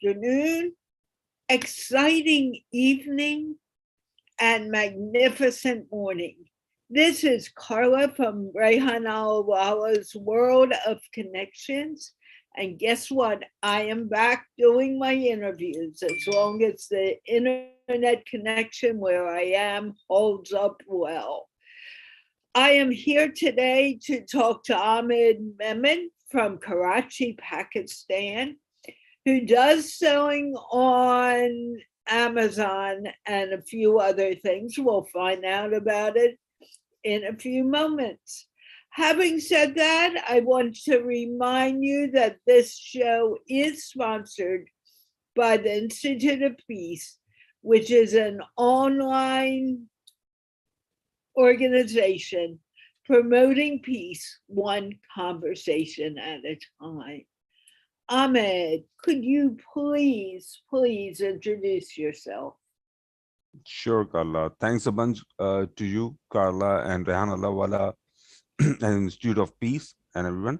afternoon, exciting evening, and magnificent morning. This is Carla from Rehan Allahwala's World of Connections. And guess what? I am back doing my interviews as long as the internet connection where I am holds up well. I am here today to talk to Ahmed Memon from Karachi, Pakistan, who does selling on Amazon and a few other things. We'll find out about it in a few moments. Having said that, I want to remind you that this show is sponsored by the Institute of Peace, which is an online organization promoting peace one conversation at a time. Ahmed, could you please introduce yourself? Sure, Carla. Thanks a bunch to you, Carla, and Rehan Allahwala, and Institute of Peace, and everyone.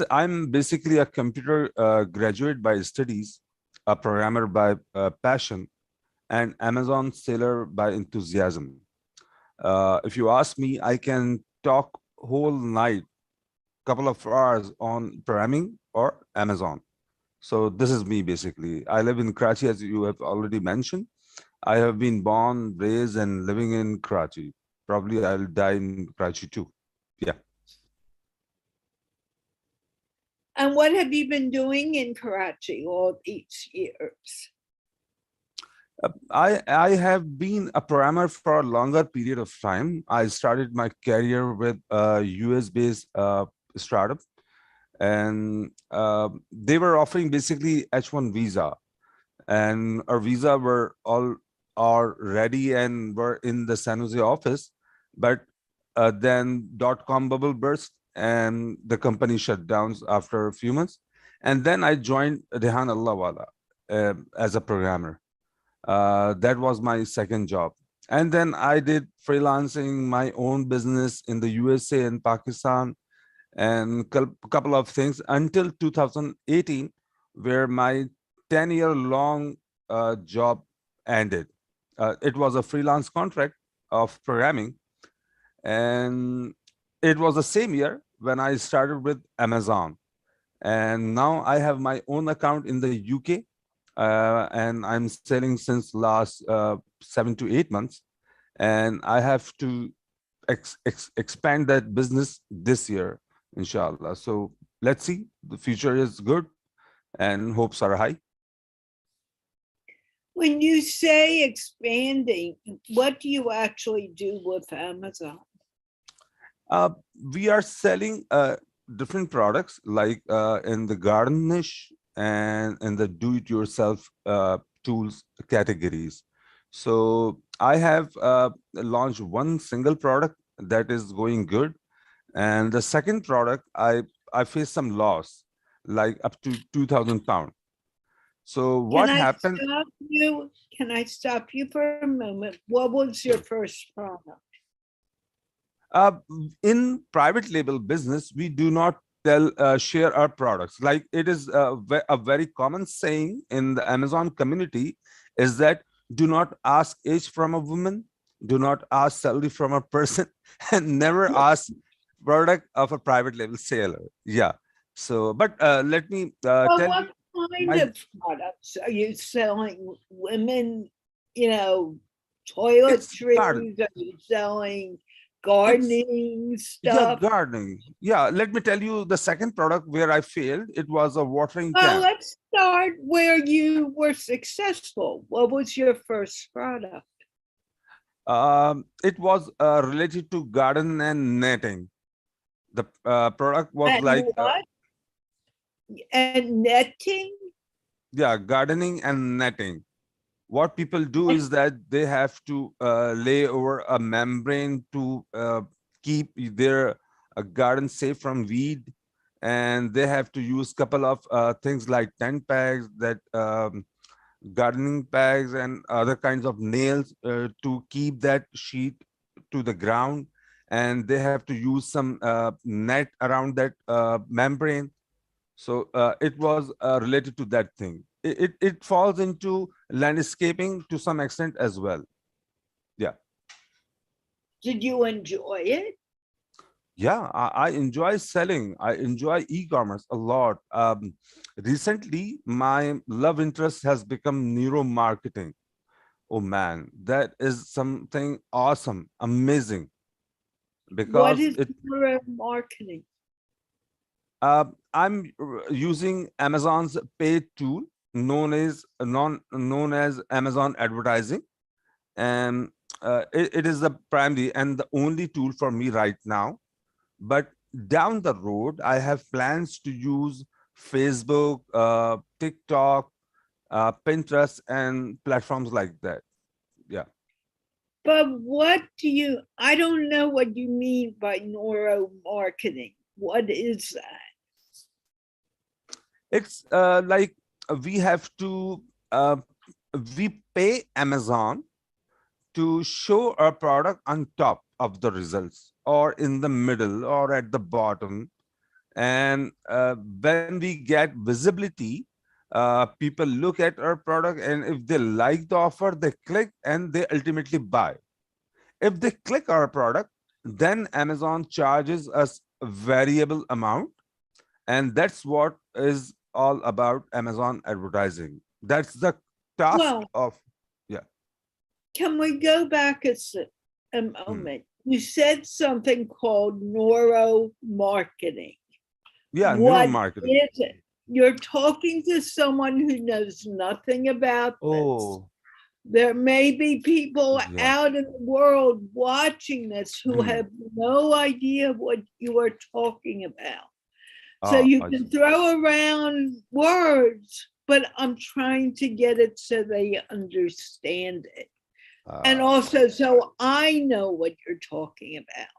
I'm basically a computer graduate by studies, a programmer by passion, and Amazon seller by enthusiasm. If you ask me, I can talk whole night, couple of hours on programming or Amazon. So this is me basically. I live in Karachi, as you have already mentioned. I have been born, raised, and living in Karachi. Probably I'll die in Karachi too. Yeah. And what have you been doing in Karachi all these years? I have been a programmer for a longer period of time. I started my career with a US-based startup, and they were offering basically H1 visa, and our visa were all are ready and were in the San Jose office, but then .com bubble burst and the company shut down after a few months, and then I joined Rehan Allahwala as a programmer. That was my second job. And then I did freelancing, my own business in the USA and Pakistan, and a couple of things until 2018, where my 10-year long job ended. It was a freelance contract of programming. And it was the same year when I started with Amazon. And now I have my own account in the UK. And I'm selling since last 7 to 8 months, and I have to expand that business this year, inshallah. So let's see. The future is good, and hopes are high. When you say expanding, what do you actually do with Amazon? We are selling different products like in the garden niche and in the do-it-yourself tools categories. So I have launched one single product that is going good, and the second product I face some loss, like up to £2,000. So what happened? Can I stop you for a moment? What was your first product? In private label business, we do not share our products. Like it is a very common saying in the Amazon community is that do not ask age from a woman, do not ask salary from a person, and never ask product of a private label seller. Yeah. So, but let me tell what kind of products are you selling? Women, toiletries? Are you selling gardening stuff? Yeah, gardening. Yeah, let me tell you the second product where I failed. It was a watering can. Let's start where you were successful. What was your first product? It was related to garden and netting. The product was what? And netting? Yeah, gardening and netting. What people do is that they have to lay over a membrane to keep their garden safe from weed, and they have to use couple of things like tent pegs, that gardening pegs, and other kinds of nails to keep that sheet to the ground, and they have to use some net around that membrane. So it was related to that thing. it falls into landscaping to some extent as well. Yeah. Did you enjoy it? Yeah, I enjoy selling. I enjoy e-commerce a lot. Recently, my love interest has become neuromarketing. Oh man, that is something awesome, amazing, What because is it. neuromarketing? I'm using Amazon's paid tool known as Amazon Advertising, and it is the primary and the only tool for me right now. But down the road, I have plans to use Facebook, TikTok, Pinterest, and platforms like that. Yeah. But what do you, I don't know what you mean by neuromarketing. What is that? It's like we have to, we pay Amazon to show a product on top of the results or in the middle or at the bottom. And when we get visibility, people look at our product, and if they like the offer, they click and they ultimately buy. If they click our product, then Amazon charges us a variable amount, and that's what is all about Amazon advertising. That's the task Well, of. Yeah. can we go back a Hmm. moment? You said something called neuromarketing. Yeah, What neuromarketing. is it? You're talking to someone who knows nothing about this. Oh, There may be people yeah. out in the world watching this who Hmm. have no idea what you are talking about. So Ah, you I can see. throw around words, but I'm trying to get it so they understand it. And Ah, also, so I know what you're talking about.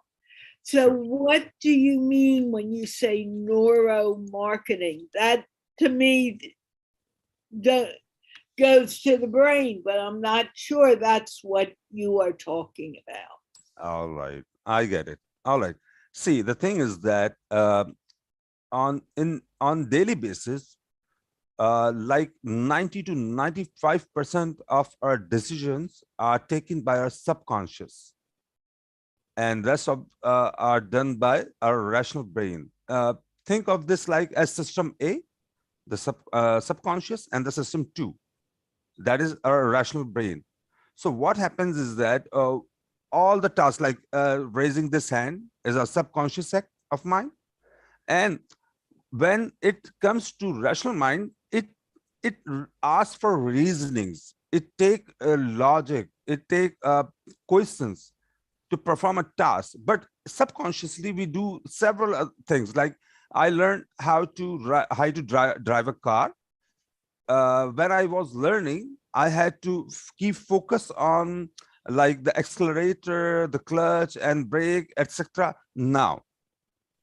So, sure. what do you mean when you say neuromarketing? That to me goes to the brain, but I'm not sure that's what you are talking about. All right, I get it. All right. See, the thing is that on daily basis, like 90 to 95% of our decisions are taken by our subconscious, and rest of are done by our rational brain. Think of this like as system A, the subconscious, and the system two, that is our rational brain. So what happens is that all the tasks like raising this hand is a subconscious act of mine, and when it comes to rational mind, it asks for reasonings, it take logic, it take questions to perform a task. But subconsciously we do several things, like I learned how to drive a car. When I was learning, I had to keep focus on like the accelerator, the clutch, and brake, etc. Now,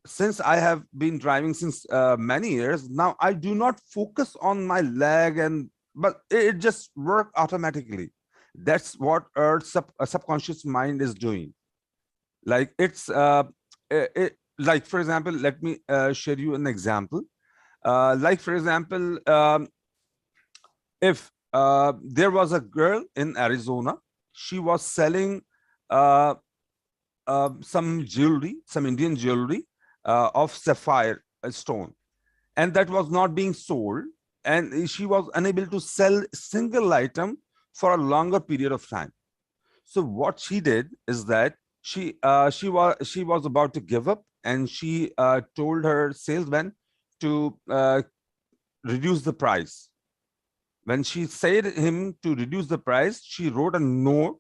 since I have been driving since many years, now I do not focus on my leg, and but it just work automatically. That's what our subconscious mind is doing. Like like for example, let me share you an example. Like for example, if there was a girl in Arizona, she was selling uh, some jewelry, some Indian jewelry of sapphire stone, and that was not being sold, and she was unable to sell single item for a longer period of time. So what she did is that she was about to give up, and she told her salesman to reduce the price. When she said him to reduce the price, she wrote a note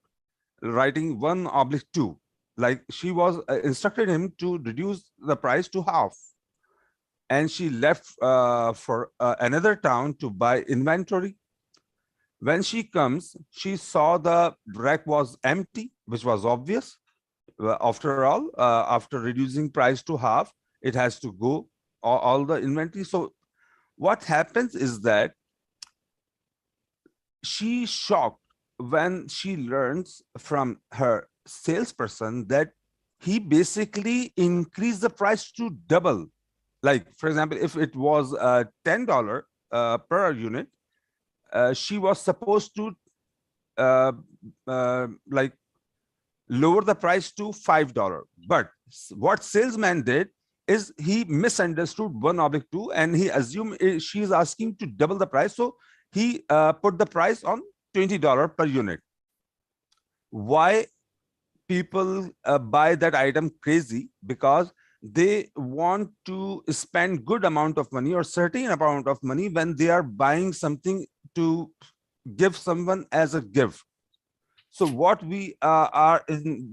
writing 1/2. Like she was instructed him to reduce the price to half. And she left for another town to buy inventory. When she comes, she saw the rack was empty, which was obvious. After all, after reducing price to half, it has to go all the inventory. So what happens is that she shocked when she learns from her salesperson that he basically increased the price to double. Like for example, if it was $10 per unit, she was supposed to like lower the price to $5. But what salesman did is he misunderstood 1/2, and he assumed she is asking to double the price. So he put the price on $20 per unit. Why people buy that item crazy? Because they want to spend good amount of money or certain amount of money when they are buying something to give someone as a gift. So what we are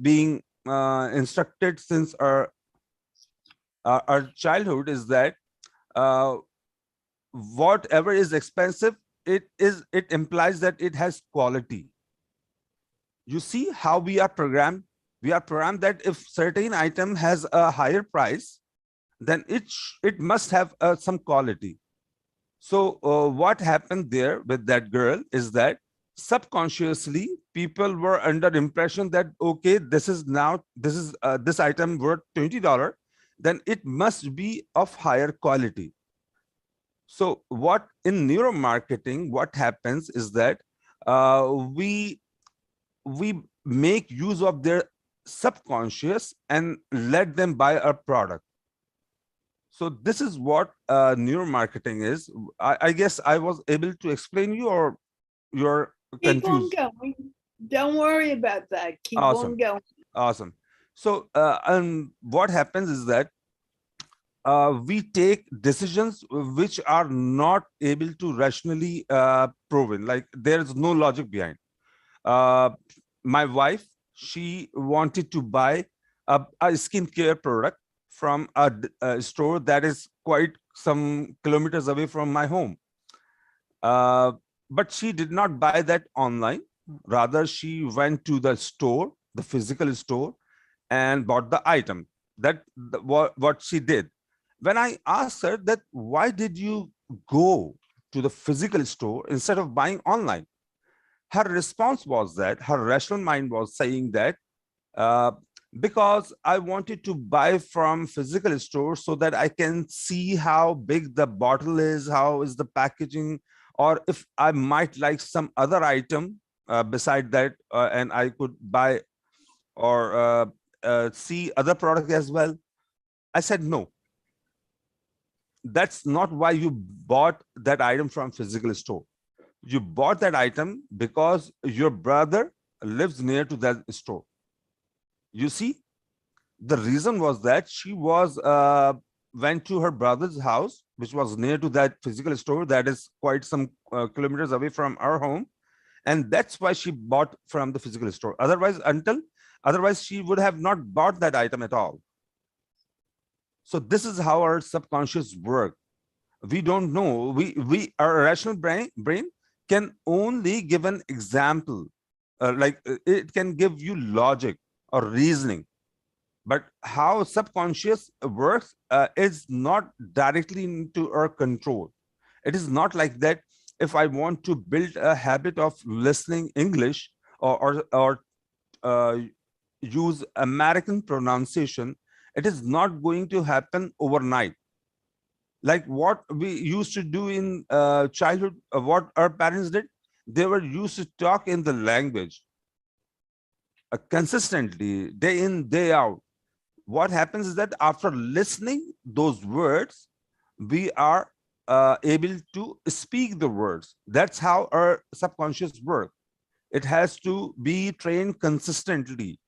being instructed since our childhood is that uh, whatever is expensive, it implies that it has quality. You see how we are programmed? We are programmed that if certain item has a higher price, then it must have some quality. So what happened there with that girl is that subconsciously people were under impression that, okay, this item worth $20, then it must be of higher quality. So what in neuromarketing, what happens is that we make use of their subconscious and let them buy a product. So this is what neuromarketing is. I guess I was able to explain you, or you're Keep on confused. going. Don't worry about that. Keep on Awesome. going. Awesome. So and what happens is that we take decisions which are not able to rationally proven, like there is no logic behind. Uh, my wife, she wanted to buy a skincare product from a store that is quite some kilometers away from my home. Uh, but she did not buy that online. Rather, she went to the store, the physical store, and bought the item. What she did. When I asked her that, why did you go to the physical store instead of buying online? Her response was that her rational mind was saying that uh, because I wanted to buy from physical store so that I can see how big the bottle is, how is the packaging, or if I might like some other item beside that, and I could buy or see other product as well. I said, no, that's not why you bought that item from physical store. You bought that item because your brother lives near to that store. You see, the reason was that she was went to her brother's house, which was near to that physical store that is quite some kilometers away from our home, and that's why she bought from the physical store. Otherwise she would have not bought that item at all. So this is how our subconscious work. We don't know. Our rational brain can only give an example, it can give you logic or reasoning, but how subconscious works is not directly into our control. It is not like that. If I want to build a habit of listening English, or uh, use American pronunciation, it is not going to happen overnight. Like what we used to do in childhood, what our parents did, they were used to talk in the language consistently, day in, day out. What happens is that after listening those words, we are able to speak the words. That's how our subconscious works. It has to be trained consistently.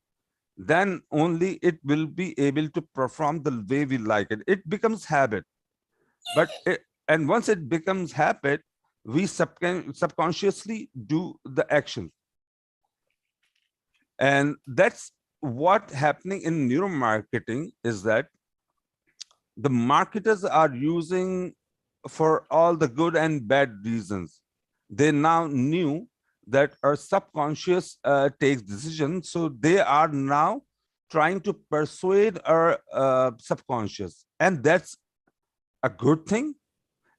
Then only it will be able to perform the way we like it. It becomes habit. And once it becomes habit, we subconsciously do the action. And that's what happening in neuromarketing is that the marketers are using for all the good and bad reasons. They now knew that our subconscious takes decisions, so they are now trying to persuade our subconscious, and that's a good thing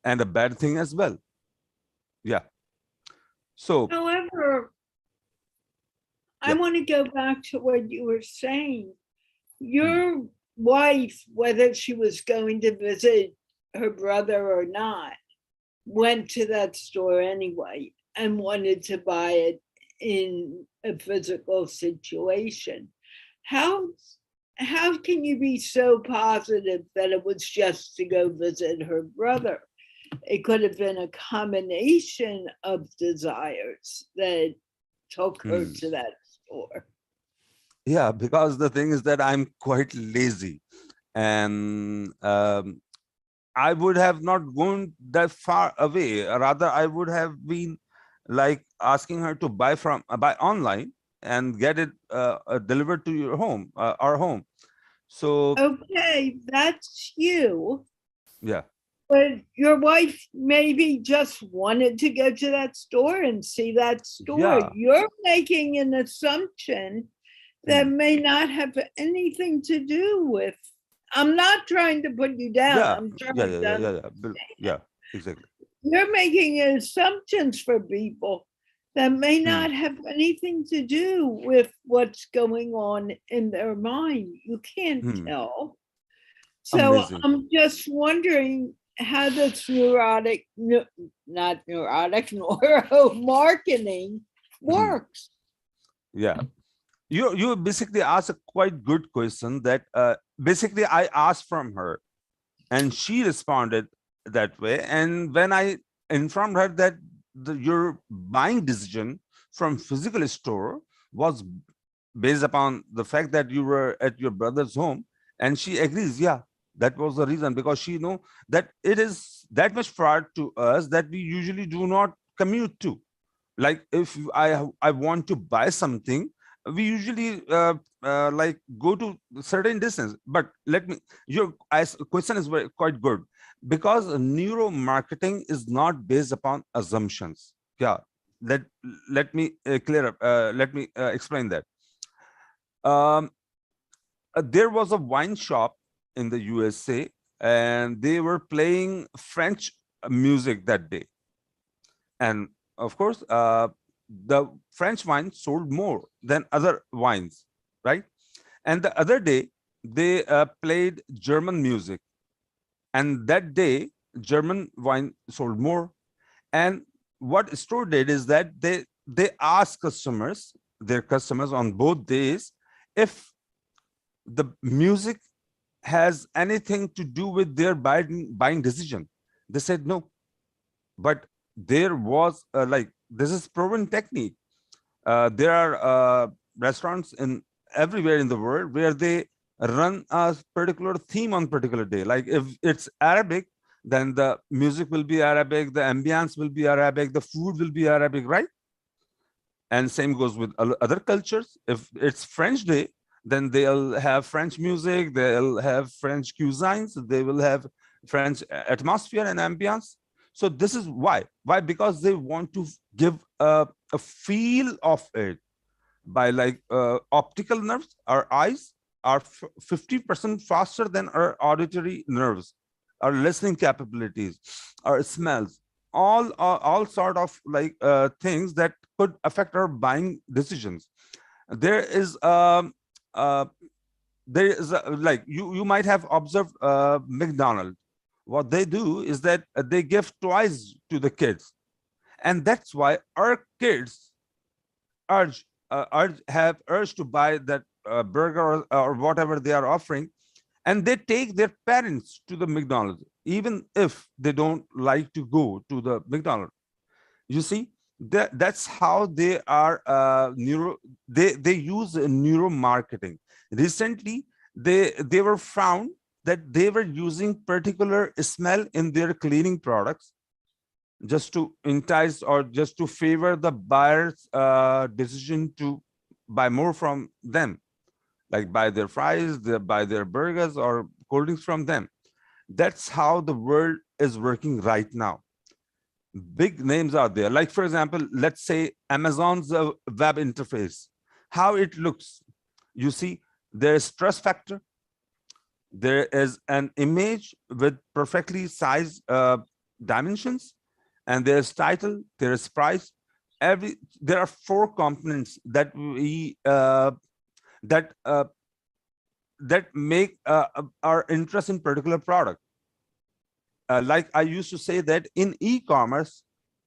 and a bad thing as well. Yeah. So However, I yeah. want to go back to what you were saying. Your wife, whether she was going to visit her brother or not, went to that store anyway and wanted to buy it in a physical situation. How how can you be so positive that it was just to go visit her brother? It could have been a combination of desires that took her Hmm. to that store. Yeah, because the thing is that I'm quite lazy, and I would have not gone that far away. Rather, I would have been like asking her to buy online and get it delivered to your home, our home. So Okay, that's you. yeah, But your wife maybe just wanted to go to that store and see that store. yeah, You're making an assumption that hmm, may not have anything to do with. I'm not trying to put you down. yeah, I'm yeah, trying yeah, to yeah, yeah, understand. yeah, yeah, exactly. You're making assumptions for people that may Hmm, not have anything to do with what's going on in their mind. You can't hmm, tell. So amazing. I'm just wondering how this neurotic, not neurotic, neuromarketing Hmm, works. yeah. You basically asked a quite good question that basically I asked from her and she responded that way. And when I informed her that your buying decision from physical store was based upon the fact that you were at your brother's home, and she agrees, yeah, that was the reason, because she know that it is that much far to us that we usually do not commute to. Like if I want to buy something, we usually like go to certain distance. But let me, your question is quite good, because neuromarketing is not based upon assumptions. Yeah, let let me clear up let me explain that. um, there was a wine shop in the USA, and they were playing French music that day. And of course, the French wine sold more than other wines, right? And the other day, they played German music, and that day, German wine sold more. And what store did is that they asked customers, their customers on both days, if the music has anything to do with their buying decision. They said no, but there was like, this is proven technique. There are restaurants in everywhere in the world where they run a particular theme on particular day. Like if it's Arabic, then the music will be Arabic, the ambience will be Arabic, the food will be Arabic, right? And same goes with other cultures. If it's French day, then they'll have French music, they'll have French cuisines, they will have French atmosphere and ambience. So this is why, because they want to give a feel of it by like optical nerves. Our eyes are 50% faster than our auditory nerves, our listening capabilities, our smells, all sort of like things that could affect our buying decisions. There is uh, there is like you might have observed McDonald's. What they do is that they give toys to the kids, and that's why our kids have urge to buy that burger, or whatever they are offering, and they take their parents to the McDonald's even if they don't like to go to the McDonald's. You see, that's how they are they use neuromarketing. Recently, they were found that they were using particular smell in their cleaning products just to entice or just to favor the buyer's decision to buy more from them, like buy their fries, buy their burgers or cold drinks from them. That's how the world is working right now. Big names are there. Like, for example, let's say Amazon's web interface, how it looks. You see, there's trust factor. There is an image with perfectly sized dimensions, and there's title, there's price. There are four components that we that uh, that make our interest in particular product. like I used to say that in e-commerce,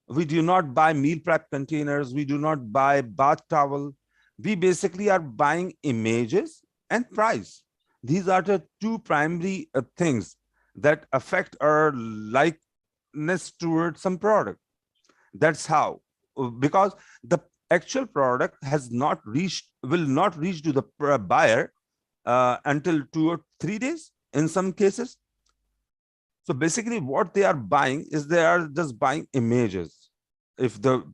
we do not buy meal prep containers, we do not buy bath towel. We basically are buying images and price. These are the two primary things that affect our likeness towards some product. That's how, because the actual product has not reached, will not reach to the buyer until 2 or 3 days in some cases. So basically what they are buying is they are just buying images. If the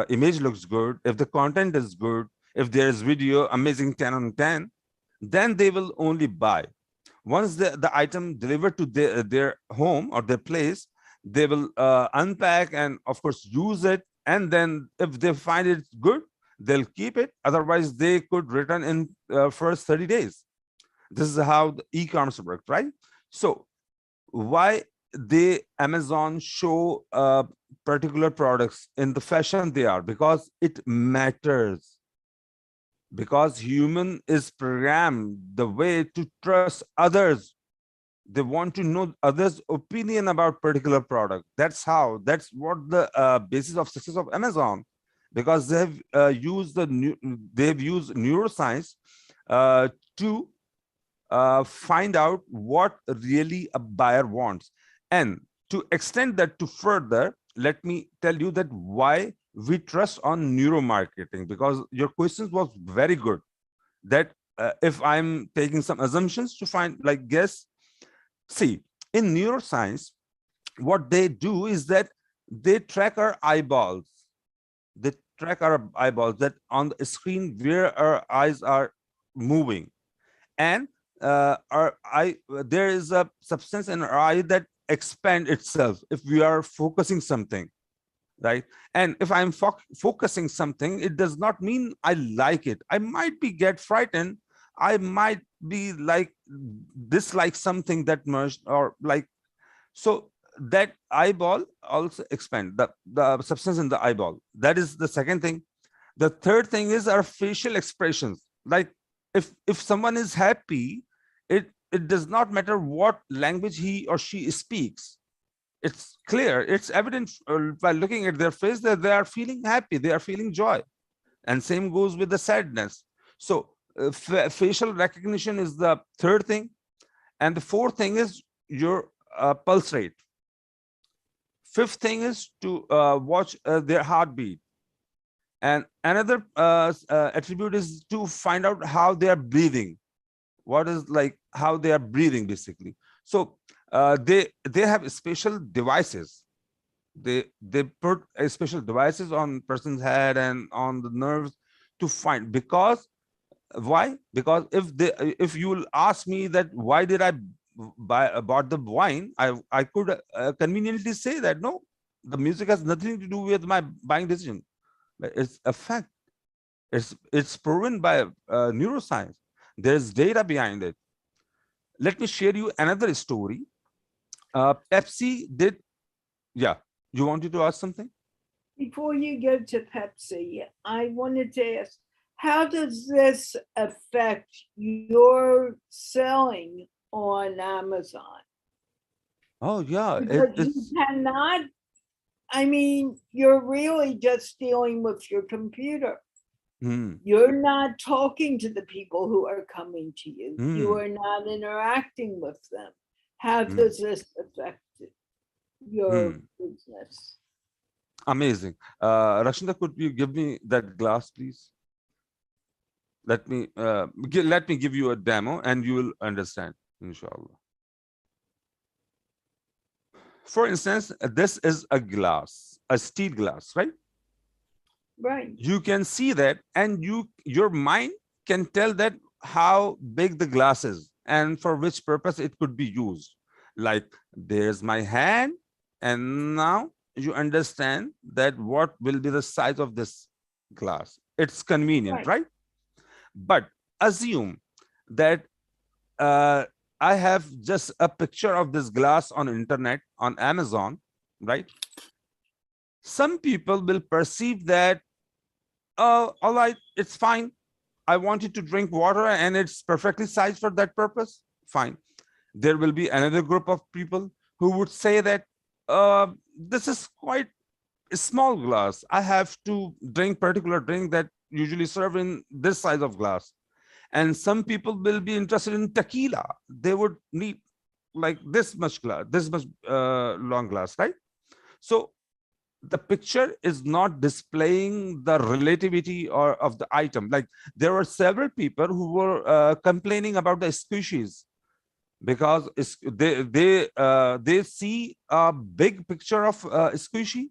image looks good, if the content is good, if there is video amazing 10 on 10, then they will only buy. Once the item delivered to their home or their place, they will unpack and of course use it. And then if they find it good, they'll keep it. Otherwise, they could return in first 30 days. This is how the e-commerce works, right? So why they Amazon show particular products in the fashion they are? Because it matters, because human is programmed the way to trust others. They want to know others opinion about particular product. That's what the basis of success of Amazon, because they've used neuroscience to find out what really a buyer wants. And to extend that to further, let me tell you that why we trust on neuromarketing, because your question was very good, that if I'm taking some assumptions to find like guess. See, in neuroscience, what they do is that they track our eyeballs. They track our eyeballs, that on the screen where our eyes are moving. And our eye, there is a substance in our eye that expand itself if we are focusing something, right? And if I'm focusing something, it does not mean I like it. I might be get frightened. I might be like dislike something that merged or like. So that eyeball also expand the substance in the eyeball. That is the second thing. The third thing is our facial expressions. Like if someone is happy, it does not matter what language he or she speaks. It's clear, it's evident by looking at their face that they are feeling happy, they are feeling joy. And same goes with the sadness. So facial recognition is the third thing. And the fourth thing is your pulse rate. Fifth thing is to watch their heartbeat. And another attribute is to find out how they are breathing. What is like how they are breathing, basically. So they have special devices. They put special devices on person's head and on the nerves to find. Because why? Because if you will ask me that why did I bought the wine, I could conveniently say that no, the music has nothing to do with my buying decision. But it's a fact. It's proven by neuroscience. There's data behind it. Let me share you another story. Pepsi did. Yeah, you wanted to ask something? Before you go to Pepsi, I wanted to ask, how does this affect your selling on Amazon? Oh yeah, Because you cannot, I mean, you're really just dealing with your computer. You're not talking to the people who are coming to you. You are not interacting with them. How does this affect your business? Amazing. Rashinda, could you give me that glass, please? Let me give you a demo and you will understand, inshallah. For instance, this is a glass, a steel glass, right? Right. You can see that, and your mind can tell that how big the glass is and for which purpose it could be used. Like, there's my hand, and now you understand that what will be the size of this glass. It's convenient, right? But assume that I have just a picture of this glass on internet, on Amazon, right? Some people will perceive that, oh, all right, it's fine. I wanted to drink water and it's perfectly sized for that purpose. Fine. There will be another group of people who would say that this is quite a small glass. I have to drink particular drink that usually serve in this size of glass. And some people will be interested in tequila. They would need like this much glass, this much long glass, right? So the picture is not displaying the relativity or of the item. Like there were several people who were complaining about the species because they see a big picture of squishy,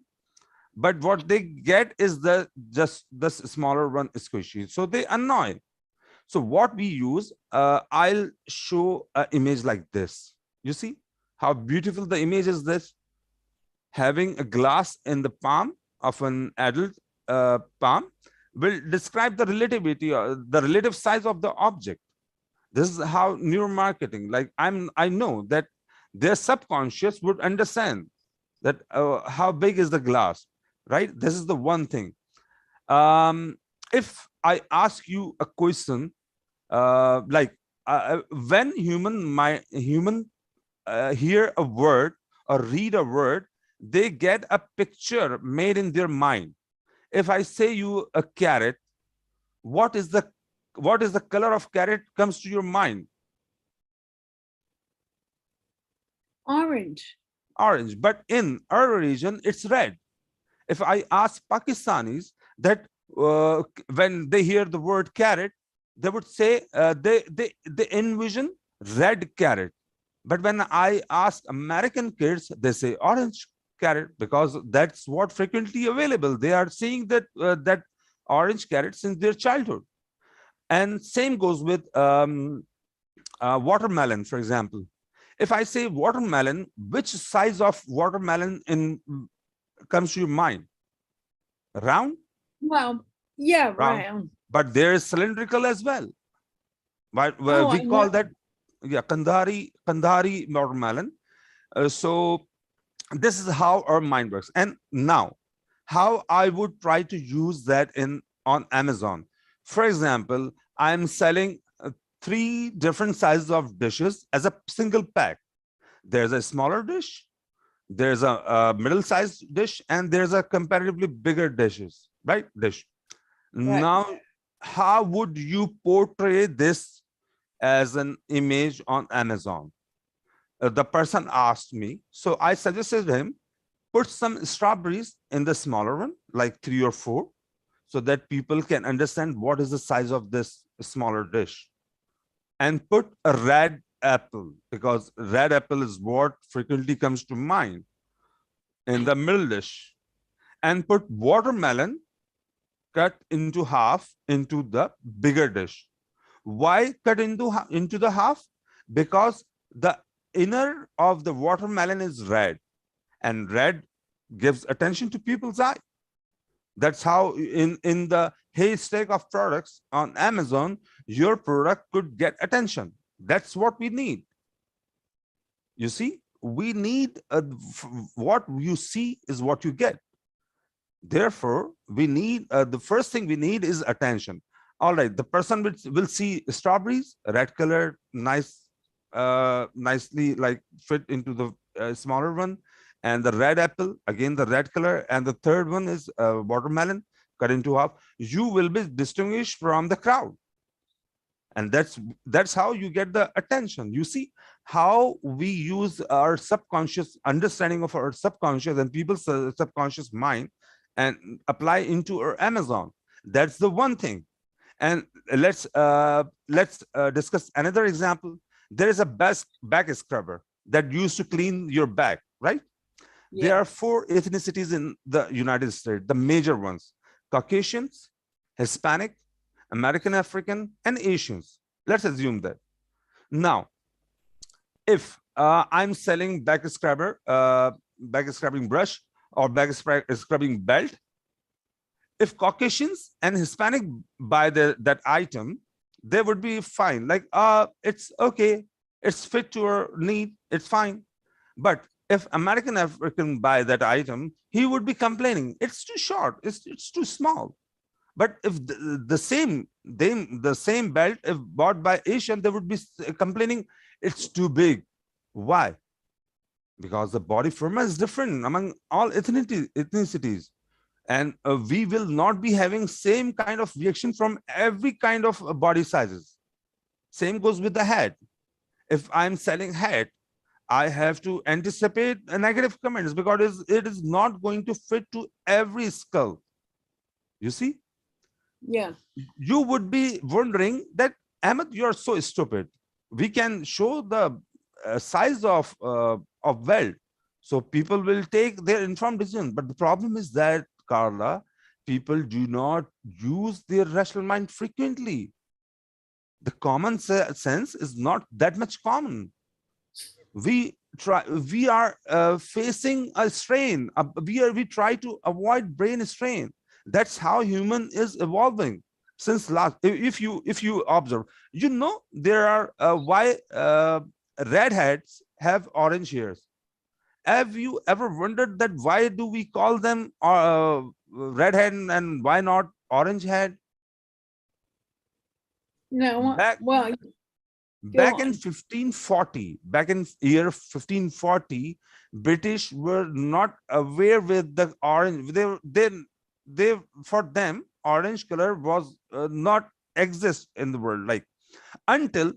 but what they get is the just the smaller one squishy, so they annoy. So what we use, I'll show an image like this. You see how beautiful the image is. This having a glass in the palm of an adult palm will describe the relativity or the relative size of the object. This is how neuromarketing, like I know that their subconscious would understand that how big is the glass, right? This is the one thing. If I ask you a question, when human hear a word or read a word, they get a picture made in their mind. If I say you a carrot, what is the color of carrot comes to your mind? Orange. Orange. But in our region, it's red. If I ask Pakistanis that when they hear the word carrot, they would say they envision red carrot. But when I ask American kids, they say orange carrot because that's what frequently available. They are seeing that orange carrot since their childhood. And same goes with watermelon, for example. If I say watermelon, which size of watermelon comes to your mind? Round? Well, yeah, Round. round. But there is cylindrical as well. But we call that Kandhari watermelon. So this is how our mind works. And now, how I would try to use that on Amazon. For example, I'm selling 3 different sizes of dishes as a single pack. There's a smaller dish, there's a middle-sized dish, and there's a comparatively bigger dish. Right. Now, how would you portray this as an image on Amazon? The person asked me, so I suggested him put some strawberries in the smaller one, like 3 or 4, so that people can understand what is the size of this smaller dish. And put a red apple, because red apple is what frequently comes to mind, in the middle dish. And put watermelon cut into half into the bigger dish. Why cut into the half? Because the inner of the watermelon is red, and red gives attention to people's eye. That's how in the haystack of products on Amazon, your product could get attention. That's what we need. You see, we need what you see is what you get. Therefore, we need the first thing we need is attention. All right, the person will see strawberries, red color, nicely like fit into the smaller one, and the red apple, again the red color, and the third one is watermelon cut into half. You will be distinguished from the crowd, and that's how you get the attention. You see how we use our subconscious understanding of our subconscious and people's subconscious mind and apply into our Amazon. That's the one thing. And let's discuss another example. There is a back scrubber that used to clean your back, right? Yeah. There are 4 ethnicities in the United States, the major ones: Caucasians, Hispanic, American African, and Asians. Let's assume that. Now, if I'm selling back scrubbing brush or back scrubbing belt, if Caucasians and Hispanic buy that item, they would be fine. Like, it's okay, it's fit to our need, it's fine. But if American African buy that item, he would be complaining, it's too short, it's too small. But if the same belt, if bought by Asian, they would be complaining, it's too big. Why? because the body format is different among all ethnicities, and we will not be having same kind of reaction from every kind of body sizes. Same goes with the head. If I'm selling head, I have to anticipate negative comments because it is not going to fit to every skull. You see, Yeah. you would be wondering that, Ahmed, you're so stupid. We can show the size of weld, so people will take their informed decision. But the problem is that, Carla, people do not use their rational mind frequently. The common sense is not that much common. We are facing a strain. We try to avoid brain strain. That's how human is evolving since last. If you observe, there are why redheads have orange hairs. Have you ever wondered that why do we call them redhead and why not orange head? No, back well, go back in on. 1540, back in year 1540, British were not aware with the orange. They for them orange color was not exist in the world, like, until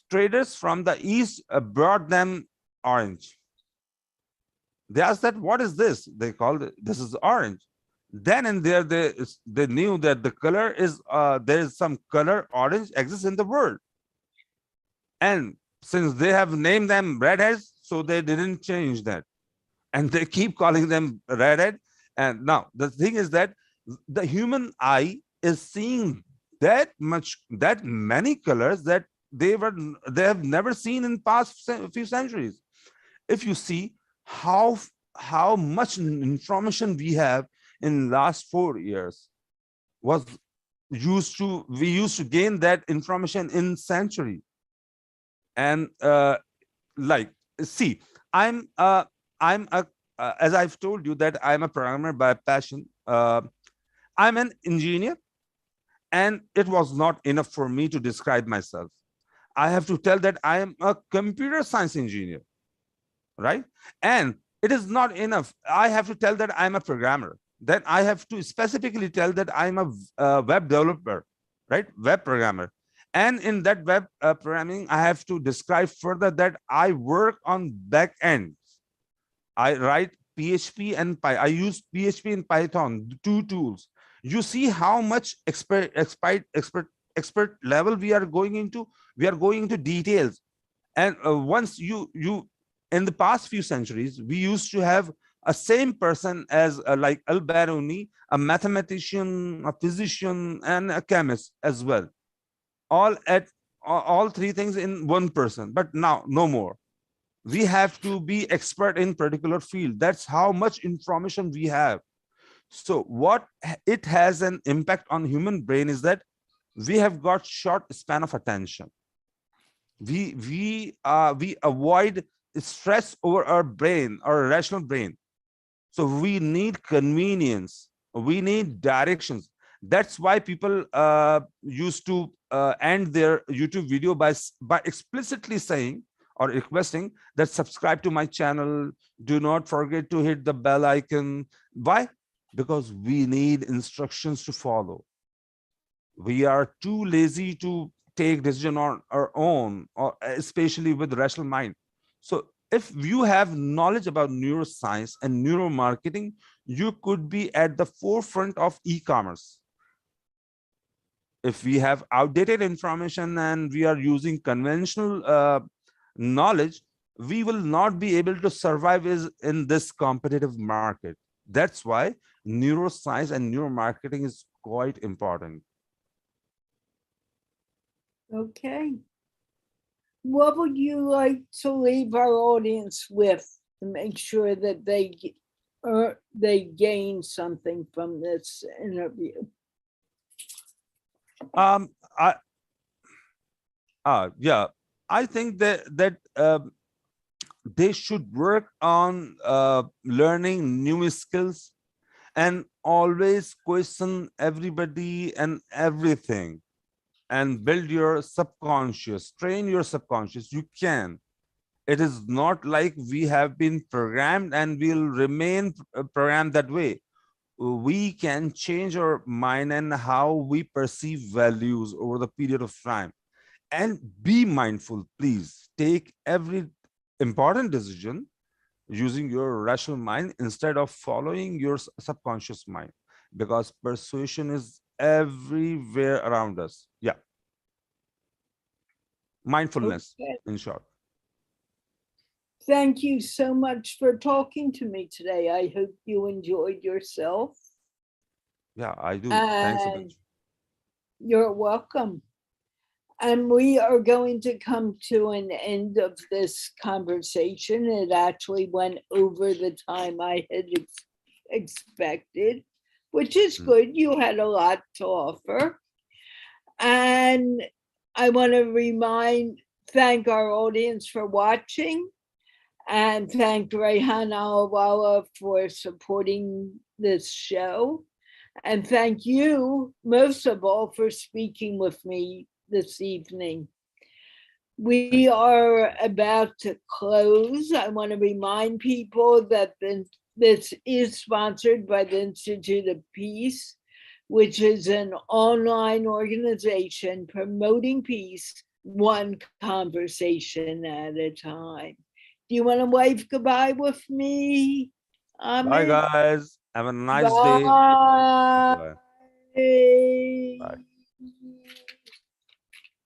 traders from the east brought them orange. They asked that, what is this? They called it, this is orange. Then and there they knew that the color is there is some color orange exists in the world. And since they have named them redheads, so they didn't change that. And they keep calling them redhead. And now the thing is that the human eye is seeing that many colors that they have never seen in past few centuries. If you see how much information we have in last 4 years was we used to gain that information in century. And like, see, i'm uh I'm a as I've told you that I'm a programmer by passion. I'm an engineer, and it was not enough for me to describe myself. I have to tell that I am a computer science engineer, right? And it is not enough. I have to tell that I'm a programmer. Then I have to specifically tell that I'm a web developer, right? Web programmer. And in that web programming, I have to describe further that I work on back end. I write PHP and I use PHP and Python, two tools. You see how much expert level we are going into. We are going into details. And once you in the past few centuries, we used to have a same person as like Al-Biruni, a mathematician, a physician, and a chemist as well, all at all three things in one person. But now no more. We have to be expert in particular field. That's how much information we have. So what it has an impact on human brain is that we have got short span of attention. We avoid stress over our brain, our rational brain. So we need convenience, we need directions. That's why people used to end their YouTube video by explicitly saying or requesting that subscribe to my channel, do not forget to hit the bell icon. Why? Because we need instructions to follow. We are too lazy to take decision on our own, or especially with rational mind. So if you have knowledge about neuroscience and neuromarketing, you could be at the forefront of e-commerce. If we have outdated information and we are using conventional knowledge, we will not be able to survive in this competitive market. That's why neuroscience and neuromarketing is quite important. Okay. What would you like to leave our audience with to make sure that they gain something from this interview? Yeah, I think that they should work on learning new skills and always question everybody and everything, and build your subconscious, train your subconscious. You can. It is not like we have been programmed and will remain programmed that way. We can change our mind and how we perceive values over the period of time. And be mindful, please. Take every important decision using your rational mind instead of following your subconscious mind, because persuasion is everywhere around us. Yeah, mindfulness, Okay. in short. Thank you so much for talking to me today. I hope you enjoyed yourself. Yeah, I do. Thanks a And bunch. you're welcome. And we are going to come to an end of this conversation. It actually went over the time I had expected, which is Mm. good. You had a lot to offer. And I want to thank our audience for watching, and thank Rehan Allahwala for supporting this show. And thank you, most of all, for speaking with me this evening. We are about to close. I want to remind people that this is sponsored by the Institute of Peace, which is an online organization promoting peace one conversation at a time. Do you want to wave goodbye with me, Bye, Ahmed? guys. Have a nice day. Bye. Bye. Bye.